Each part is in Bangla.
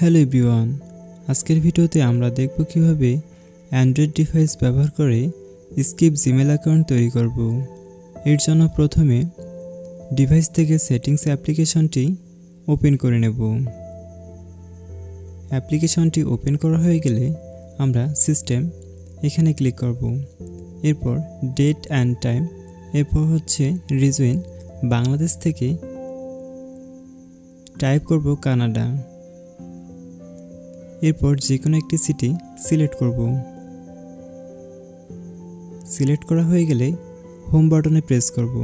হ্যালো এভরিওয়ান, আজকের ভিডিওতে আমরা দেখব কিভাবে অ্যান্ড্রয়েড ডিভাইস ব্যবহার করে স্কিপ জিমেল অ্যাকাউন্ট তৈরি করব। এর জন্য প্রথমে ডিভাইস থেকে সেটিংস অ্যাপ্লিকেশনটি ওপেন করে নেব। অ্যাপ্লিকেশনটি ওপেন করা হয়ে গেলে আমরা সিস্টেম এখানে ক্লিক করব। এরপর ডেট অ্যান্ড টাইম, এরপর হচ্ছে রিজন বাংলাদেশ থেকে টাইপ করব কানাডা। এরপর যে কোনো একটি সিটি সিলেক্ট করব। সিলেক্ট করা হয়ে গেলে হোম বাটনে প্রেস করব।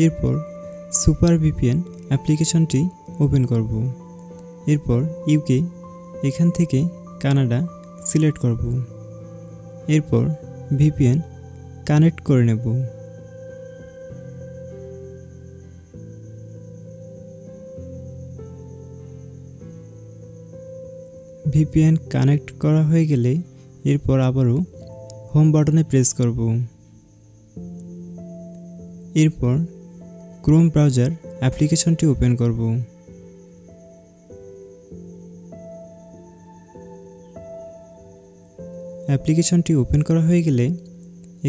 এরপর সুপার ভিপিএন অ্যাপ্লিকেশনটি ওপেন করব। এরপর ইউকে, এখান থেকে কানাডা সিলেক্ট করব। এরপর ভিপিএন কানেক্ট করে নেব। ভিপিএন কানেক্ট করা হয়ে গেলে এরপর আবারও হোম বাটনে প্রেস করব। এরপর ক্রোম ব্রাউজার অ্যাপ্লিকেশনটি ওপেন করব। অ্যাপ্লিকেশনটি ওপেন করা হয়ে গেলে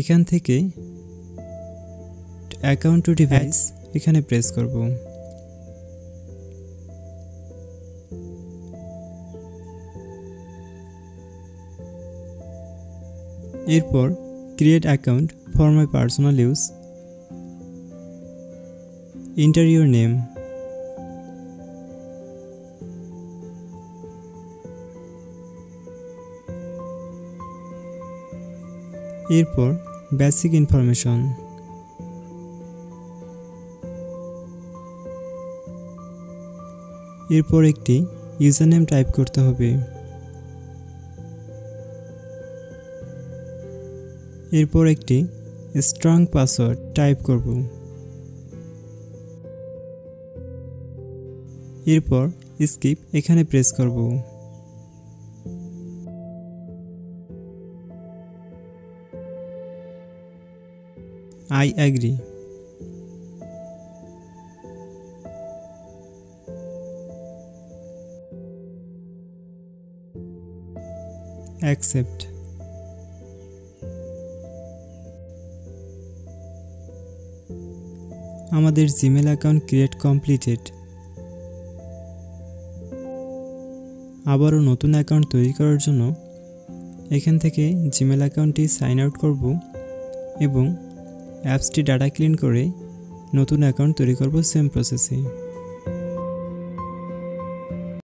এখান থেকে অ্যাকাউন্ট টু ডিভাইস এখানে প্রেস করব। এরপর create account for my personal use, enter your name. এরপর বেসিক ইনফরমেশন। এরপর একটি ইউজার নেম টাইপ করতে হবে। এরপর একটি স্ট্রং পাসওয়ার্ড টাইপ করব। এরপর স্কিপ এখানে প্রেস করব। I agree. অ্যাকসেপ্ট। আমাদের জিমেল অ্যাকাউন্ট ক্রিয়েট কমপ্লিটেড। আবারও নতুন অ্যাকাউন্ট তৈরি করার জন্য এখান থেকে জিমেল অ্যাকাউন্টটি সাইন আউট করব এবং অ্যাপসটি ডাটা ক্লিন করে নতুন অ্যাকাউন্ট তৈরি করব সেম প্রসেসে।